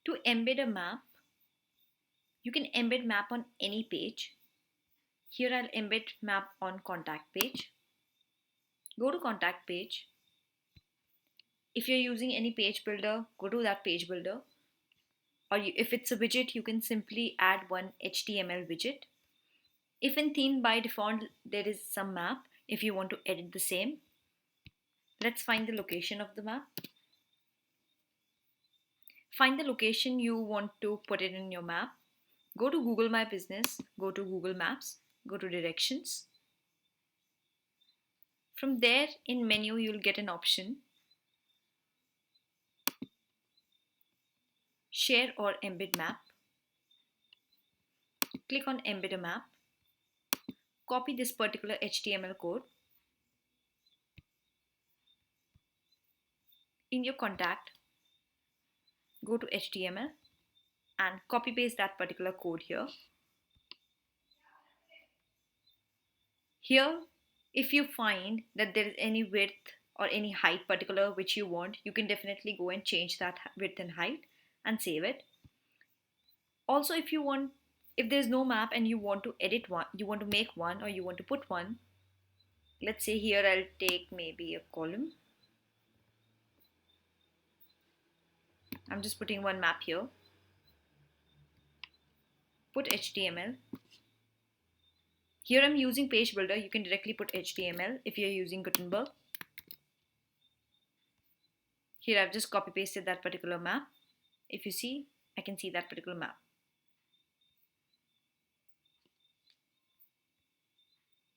To embed a map, you can embed map on any page. Here I'll embed map on contact page. Go to contact page. If you're using any page builder, go to that page builder. If it's a widget, you can simply add one HTML widget. If in theme by default there is some map, if you want to edit the same, let's find the location of the map. Find the location you want to put it in your map. Go to Google My Business, go to Google Maps, go to Directions. From there in menu you'll get an option, Share or Embed Map. Click on Embed a Map. Copy this particular HTML code. In your contact, go to HTML and copy paste that particular code here. Here, if you find that there is any width or any height particular which you want, you can definitely go and change that width and height and save it. Also, if there's no map and you want to edit one, you want to make one or you want to put one, let's say here I'll take maybe a column. I'm just putting one map here. Put HTML. Here I'm using page builder. You can directly put HTML if you're using Gutenberg. Here I've just copy pasted that particular map. If you see, I can see that particular map.